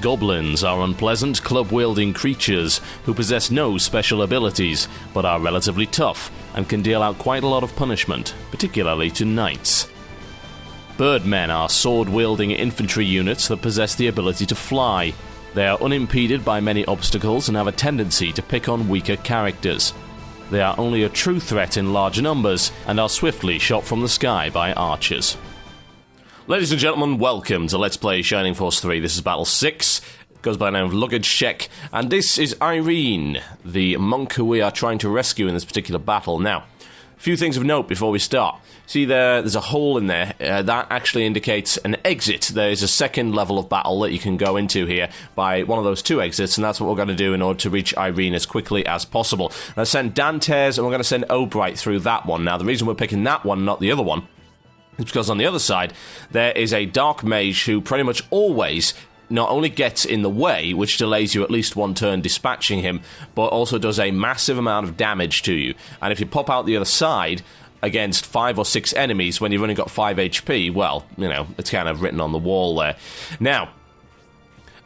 Goblins are unpleasant, club-wielding creatures who possess no special abilities, but are relatively tough and can deal out quite a lot of punishment, particularly to knights. Birdmen are sword-wielding infantry units that possess the ability to fly. They are unimpeded by many obstacles and have a tendency to pick on weaker characters. They are only a true threat in large numbers and are swiftly shot from the sky by archers. Ladies and gentlemen, welcome to Let's Play Shining Force 3. This is Battle 6, it goes by the name of Luggage Check, and this is Irene, the monk who we are trying to rescue in this particular battle. Now, a few things of note before we start. See there's a hole in there, that actually indicates an exit. There's a second level of battle that you can go into here by one of those two exits, and that's what we're going to do in order to reach Irene as quickly as possible. I'm going to send Dantes, and we're going to send Obright through that one. Now, the reason we're picking that one, not the other one, is because on the other side, there is a Dark Mage who pretty much always not only gets in the way, which delays you at least one turn dispatching him, but also does a massive amount of damage to you. And if you pop out the other side against 5 or 6 enemies when you've only got 5 HP, well, you know, it's kind of written on the wall there. Now,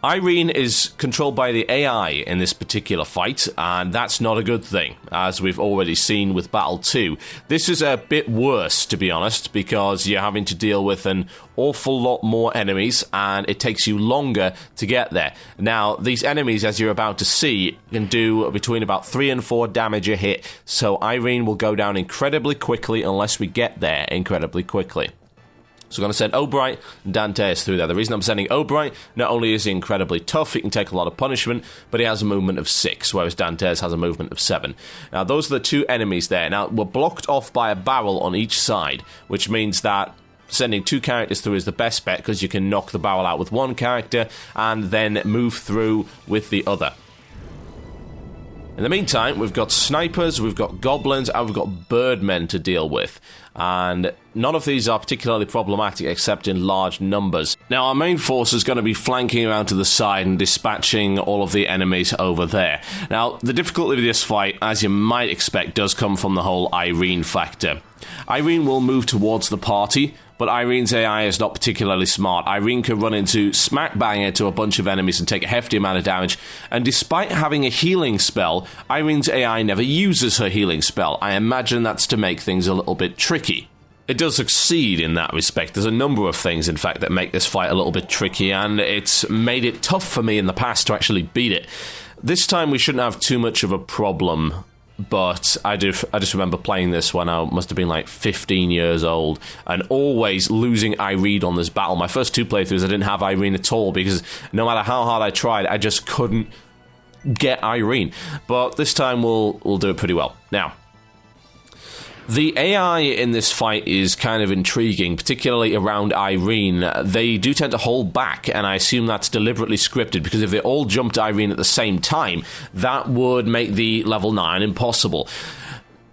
Irene is controlled by the AI in this particular fight, and that's not a good thing, as we've already seen with Battle 2. This is a bit worse, to be honest, because you're having to deal with an awful lot more enemies, and it takes you longer to get there. Now, these enemies, as you're about to see, can do between about 3 and 4 damage a hit, so Irene will go down incredibly quickly unless we get there incredibly quickly. So we're going to send Obright and Dantes through there. The reason I'm sending Obright, not only is he incredibly tough, he can take a lot of punishment, but he has a movement of 6, whereas Dantes has a movement of 7. Now, those are the two enemies there. Now, we're blocked off by a barrel on each side, which means that sending 2 characters through is the best bet, because you can knock the barrel out with one character and then move through with the other. In the meantime, we've got snipers, we've got goblins, and we've got birdmen to deal with. And none of these are particularly problematic except in large numbers. Now, our main force is going to be flanking around to the side and dispatching all of the enemies over there. Now, the difficulty of this fight, as you might expect, does come from the whole Irene factor. Irene will move towards the party, but Irene's AI is not particularly smart. Irene can run into smack bang into a bunch of enemies and take a hefty amount of damage, and despite having a healing spell, Irene's AI never uses her healing spell. I imagine that's to make things a little bit tricky. It does succeed in that respect. There's a number of things, in fact, that make this fight a little bit tricky, and it's made it tough for me in the past to actually beat it. This time we shouldn't have too much of a problem, but I just remember playing this when I must have been like 15 years old and always losing Irene on this battle. My first 2 playthroughs I didn't have Irene at all, because no matter how hard I tried, I just couldn't get Irene. But this time we'll do it pretty well. Now, the AI in this fight is kind of intriguing, particularly around Irene. They do tend to hold back, and I assume that's deliberately scripted, because if they all jumped Irene at the same time, that would make the level 9 impossible.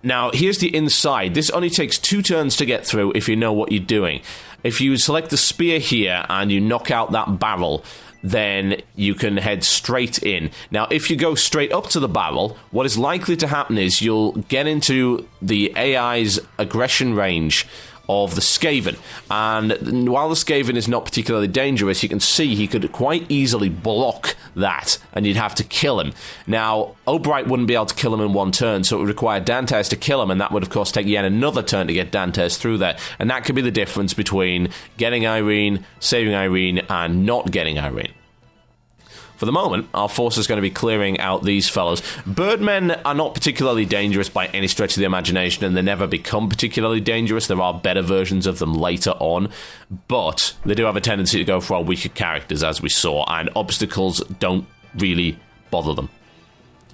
Now, here's the inside. This only takes 2 turns to get through if you know what you're doing. If you select the spear here and you knock out that barrel, then you can head straight in. Now, if you go straight up to the barrel, what is likely to happen is you'll get into the AI's aggression range of the Skaven, and while the Skaven is not particularly dangerous, you can see he could quite easily block that, and you'd have to kill him. Now, Obright wouldn't be able to kill him in one turn, so it would require Dantes to kill him, and that would of course take yet another turn to get Dantes through there, and that could be the difference between getting Irene, saving Irene, and not getting Irene. For the moment, our force is going to be clearing out these fellows. Birdmen are not particularly dangerous by any stretch of the imagination, and they never become particularly dangerous. There are better versions of them later on, but they do have a tendency to go for our weaker characters, as we saw, and obstacles don't really bother them.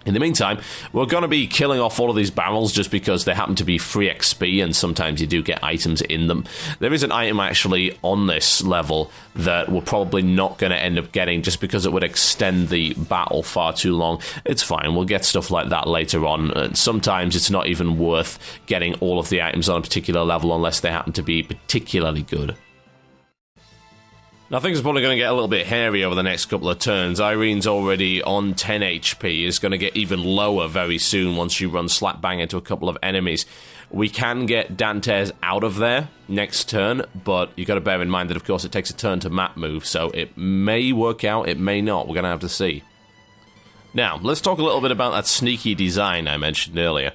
In the meantime, we're going to be killing off all of these barrels just because they happen to be free XP, and sometimes you do get items in them. There is an item actually on this level that we're probably not going to end up getting just because it would extend the battle far too long. It's fine, we'll get stuff like that later on. And sometimes it's not even worth getting all of the items on a particular level unless they happen to be particularly good. Now, things are probably going to get a little bit hairy over the next couple of turns. Irene's already on 10 HP, is going to get even lower very soon once you run slap bang into a couple of enemies. We can get Dantes out of there next turn, but you've got to bear in mind that, of course, it takes a turn to map move, so it may work out, it may not. We're going to have to see. Now, let's talk a little bit about that sneaky design I mentioned earlier.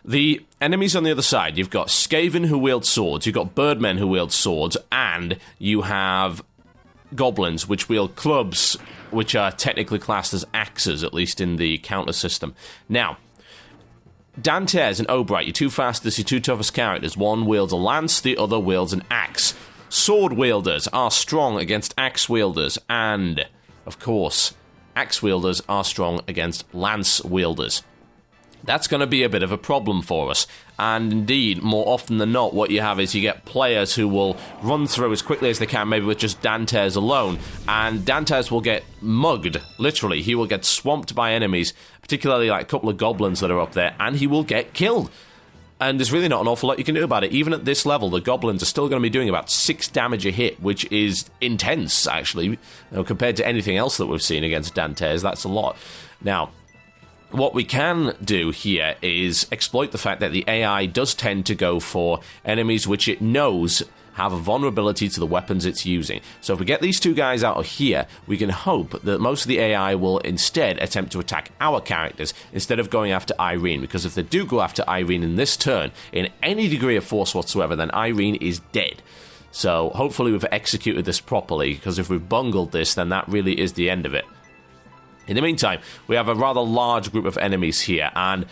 The enemies on the other side, you've got Skaven who wield swords, you've got Birdmen who wield swords, and you have Goblins which wield clubs, which are technically classed as axes, at least in the counter system. Now, Dantes and Obright, your two fastest, your two toughest characters. One wields a lance, the other wields an axe. Sword wielders are strong against axe wielders, and, of course, axe wielders are strong against lance wielders. That's going to be a bit of a problem for us. And indeed, more often than not, what you have is you get players who will run through as quickly as they can, maybe with just Dantes alone, and Dantes will get mugged, literally. He will get swamped by enemies, particularly like a couple of goblins that are up there, and he will get killed. And there's really not an awful lot you can do about it. Even at this level, the goblins are still going to be doing about 6 damage a hit, which is intense, actually, compared to anything else that we've seen against Dantes. That's a lot. Now, what we can do here is exploit the fact that the AI does tend to go for enemies which it knows have a vulnerability to the weapons it's using. So if we get these two guys out of here, we can hope that most of the AI will instead attempt to attack our characters instead of going after Irene, because if they do go after Irene in this turn, in any degree of force whatsoever, then Irene is dead. So hopefully we've executed this properly, because if we've bungled this, then that really is the end of it. In the meantime, we have a rather large group of enemies here, and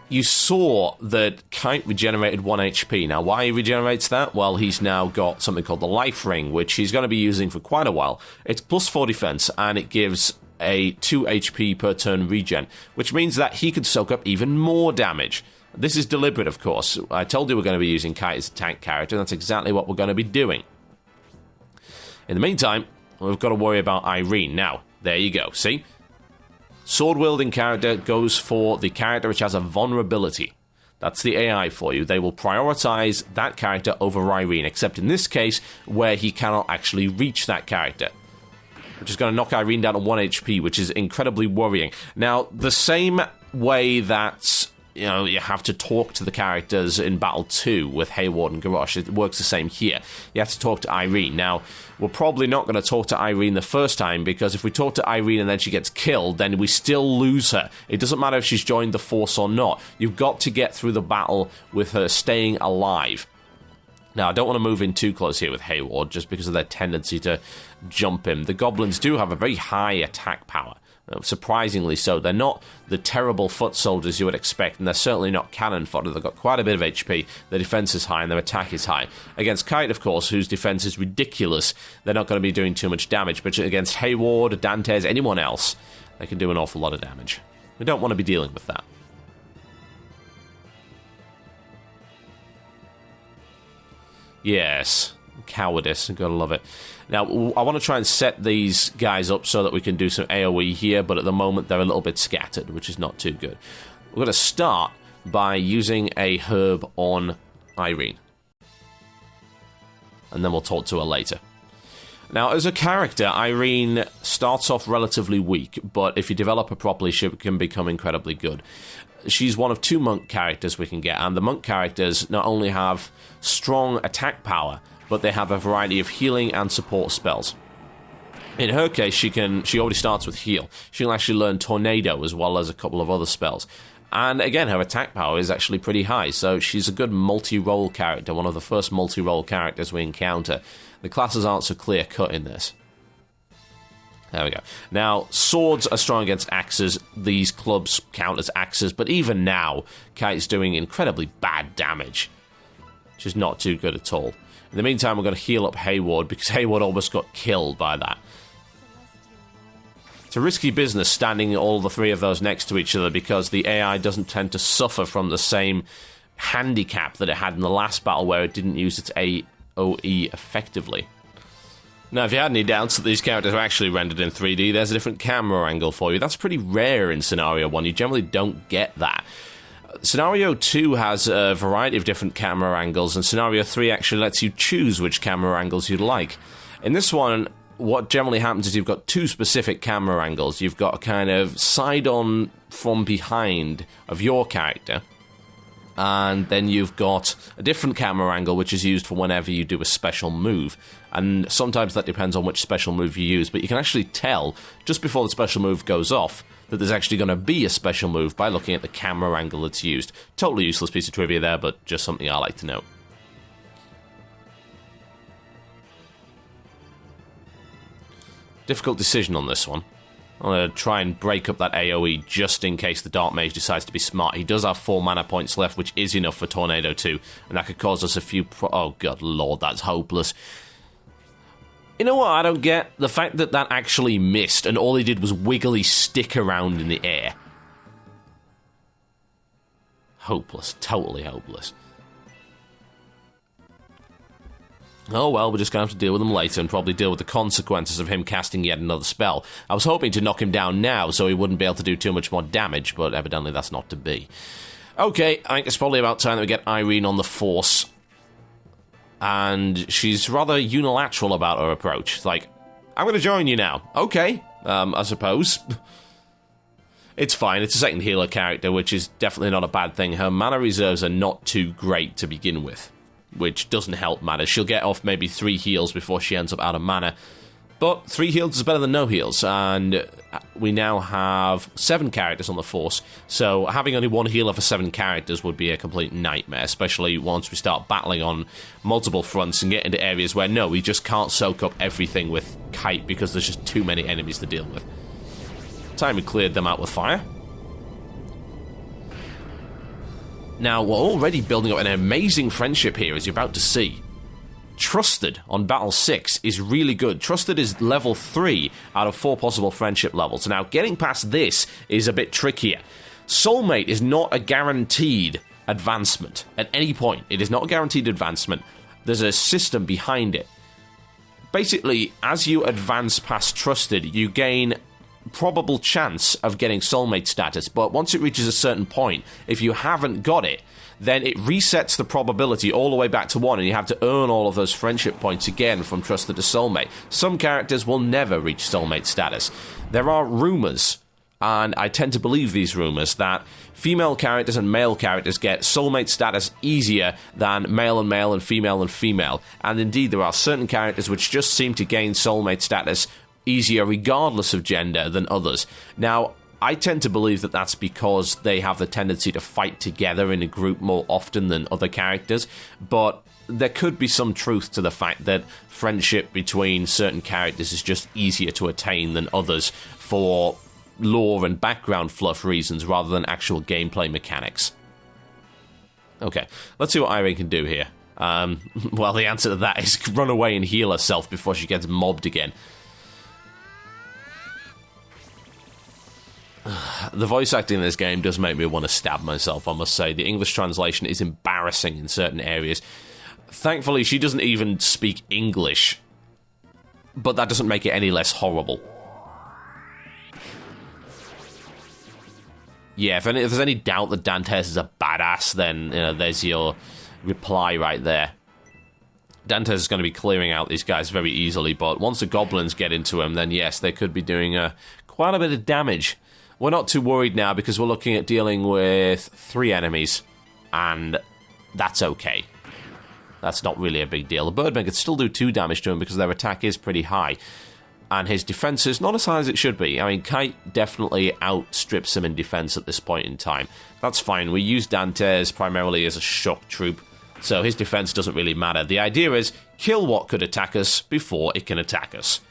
you saw that Kite regenerated 1 HP. Now, why he regenerates that? Well, he's now got something called the Life Ring, which he's going to be using for quite a while. It's plus 4 defense, and it gives a 2 HP per turn regen, which means that he could soak up even more damage. This is deliberate, of course. I told you we're going to be using Kite as a tank character, and that's exactly what we're going to be doing. In the meantime, we've got to worry about Irene. Now, there you go, see? Sword-wielding character goes for the character which has a vulnerability. That's the AI for you. They will prioritize that character over Irene, except in this case, where he cannot actually reach that character, which is going to knock Irene down to 1 HP, which is incredibly worrying. Now, the same way that you have to talk to the characters in Battle 2 with Hayward and Garrosh, it works the same here. You have to talk to Irene. Now, we're probably not going to talk to Irene the first time, because if we talk to Irene and then she gets killed, then we still lose her. It doesn't matter if she's joined the force or not. You've got to get through the battle with her staying alive. Now, I don't want to move in too close here with Hayward, just because of their tendency to jump him. The goblins do have a very high attack power. Surprisingly so. They're not the terrible foot soldiers you would expect, and they're certainly not cannon fodder. They've got quite a bit of HP, their defense is high, and their attack is high. Against Kite, of course, whose defense is ridiculous, they're not going to be doing too much damage, but against Hayward, Dantes, anyone else, they can do an awful lot of damage. We don't want to be dealing with that. Yes, cowardice, gotta love it. Now, I want to try and set these guys up so that we can do some AoE here, but at the moment they're a little bit scattered, which is not too good. We're going to start by using a herb on Irene, and then we'll talk to her later. Now, as a character, Irene starts off relatively weak, but if you develop her properly, she can become incredibly good. She's one of 2 monk characters we can get, and the monk characters not only have strong attack power, but they have a variety of healing and support spells. In her case, she already starts with heal. She can actually learn Tornado as well as a couple of other spells. And again, her attack power is actually pretty high, so she's a good multi-role character, one of the first multi-role characters we encounter. The classes aren't so clear-cut in this. There we go. Now, swords are strong against axes. These clubs count as axes, but even now, Kite's doing incredibly bad damage, which is not too good at all. In the meantime, we're going to heal up Hayward, because Hayward almost got killed by that. It's a risky business standing all the 3 of those next to each other, because the AI doesn't tend to suffer from the same handicap that it had in the last battle, where it didn't use its AoE effectively. Now, if you had any doubts that these characters are actually rendered in 3D, there's a different camera angle for you. That's pretty rare in Scenario 1. You generally don't get that. Scenario 2 has a variety of different camera angles, and Scenario 3 actually lets you choose which camera angles you'd like. In this one, what generally happens is you've got 2 specific camera angles. You've got a kind of side-on from behind of your character, And then you've got a different camera angle, which is used for whenever you do a special move. And sometimes that depends on which special move you use, but you can actually tell, just before the special move goes off, that there's actually going to be a special move by looking at the camera angle that's used. Totally useless piece of trivia there, but just something I like to know. Difficult decision on this one. I'm going to try and break up that AoE just in case the Dark Mage decides to be smart. He does have 4 mana points left, which is enough for Tornado 2, and that could cause us a few... oh, God lord, that's hopeless. You know what I don't get? The fact that that actually missed, and all he did was wiggly stick around in the air. Hopeless. Totally hopeless. Oh well, we're just going to have to deal with him later and probably deal with the consequences of him casting yet another spell. I was hoping to knock him down now so he wouldn't be able to do too much more damage, but evidently that's not to be. Okay, I think it's probably about time that we get Irene on the force. And she's rather unilateral about her approach. It's like, I'm going to join you now. Okay, I suppose. It's fine, it's a second healer character, which is definitely not a bad thing. Her mana reserves are not too great to begin with, which doesn't help matters. She'll get off maybe 3 heals before she ends up out of mana. But 3 heals is better than no heals, and we now have 7 characters on the force, so having only 1 healer for 7 characters would be a complete nightmare, especially once we start battling on multiple fronts and get into areas where, no, we just can't soak up everything with Kite because there's just too many enemies to deal with. Time we cleared them out with fire. Now, we're already building up an amazing friendship here, as you're about to see. Trusted on Battle 6 is really good. Trusted is level 3 out of 4 possible friendship levels. Now, getting past this is a bit trickier. Soulmate is not a guaranteed advancement at any point. It is not a guaranteed advancement. There's a system behind it. Basically, as you advance past Trusted, you gain probable chance of getting soulmate status, but once it reaches a certain point, if you haven't got it, then it resets the probability all the way back to 1, and you have to earn all of those friendship points again from Trusted to Soulmate. Some characters will never reach soulmate status. There are rumours, and I tend to believe these rumours, that female characters and male characters get soulmate status easier than male and female, and indeed there are certain characters which just seem to gain soulmate status easier regardless of gender than others. Now, I tend to believe that that's because they have the tendency to fight together in a group more often than other characters, but there could be some truth to the fact that friendship between certain characters is just easier to attain than others for lore and background fluff reasons rather than actual gameplay mechanics. Okay, let's see what Irene can do here. Well, the answer to that is run away and heal herself before she gets mobbed again. The voice acting in this game does make me want to stab myself, I must say. The English translation is embarrassing in certain areas. Thankfully, she doesn't even speak English, but that doesn't make it any less horrible. Yeah, if there's any doubt that Dantes is a badass, then there's your reply right there. Dantes is going to be clearing out these guys very easily, but once the goblins get into him, then yes, they could be doing quite a bit of damage. We're not too worried now because we're looking at dealing with 3 enemies, and that's okay. That's not really a big deal. The Birdman could still do 2 damage to him because their attack is pretty high, and his defense is not as high as it should be. I mean, Kite definitely outstrips him in defense at this point in time. That's fine. We use Dantes primarily as a shock troop, so his defense doesn't really matter. The idea is, kill what could attack us before it can attack us.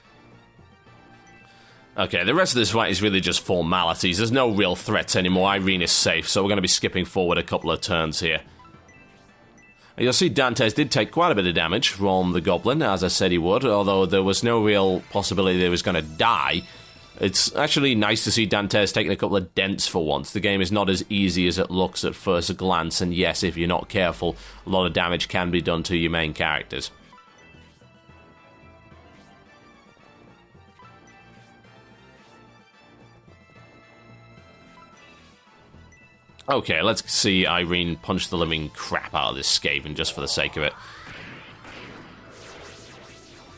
Okay, the rest of this fight is really just formalities. There's no real threats anymore. Irene is safe, so we're going to be skipping forward a couple of turns here. You'll see Dantes did take quite a bit of damage from the goblin, as I said he would, although there was no real possibility that he was going to die. It's actually nice to see Dantes taking a couple of dents for once. The game is not as easy as it looks at first glance, and yes, if you're not careful, a lot of damage can be done to your main characters. Okay, let's see Irene punch the living crap out of this Skaven just for the sake of it.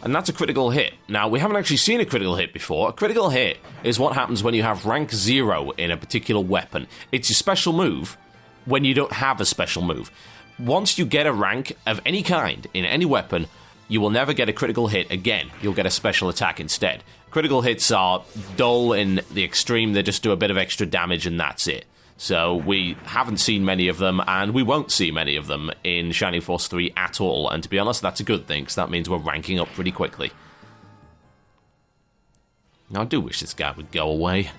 And that's a critical hit. Now, we haven't actually seen a critical hit before. A critical hit is what happens when you have rank 0 in a particular weapon. It's your special move, when you don't have a special move. Once you get a rank of any kind in any weapon, you will never get a critical hit again. You'll get a special attack instead. Critical hits are dull in the extreme. They just do a bit of extra damage and that's it. So we haven't seen many of them, and we won't see many of them in Shining Force 3 at all. And to be honest, that's a good thing, because that means we're ranking up pretty quickly. Now, I do wish this guy would go away.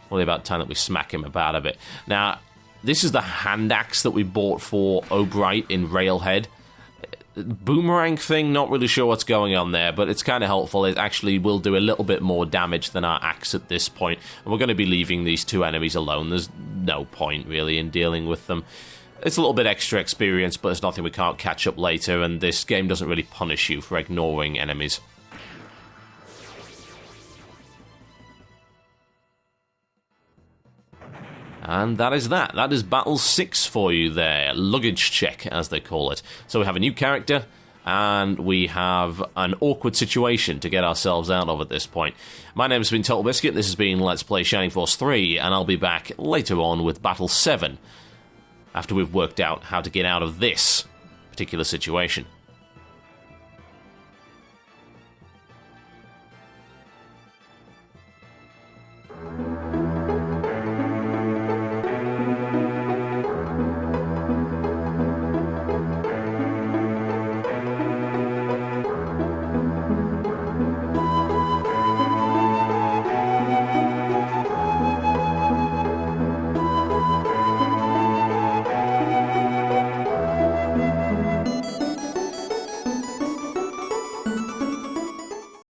Only about time that we smack him about a bit. Now, this is the hand axe that we bought for O'Bright in Railhead. Boomerang thing, not really sure what's going on there, but it's kind of helpful. It actually will do a little bit more damage than our axe at this point, and we're going to be leaving these two enemies alone. There's no point, really, in dealing with them. It's a little bit extra experience, but it's nothing we can't catch up later, and this game doesn't really punish you for ignoring enemies. And that is that. That is Battle 6 for you there. Luggage check, as they call it. So we have a new character, and we have an awkward situation to get ourselves out of at this point. My name has been TotalBiscuit. This has been Let's Play Shining Force 3, and I'll be back later on with Battle 7, after we've worked out how to get out of this particular situation.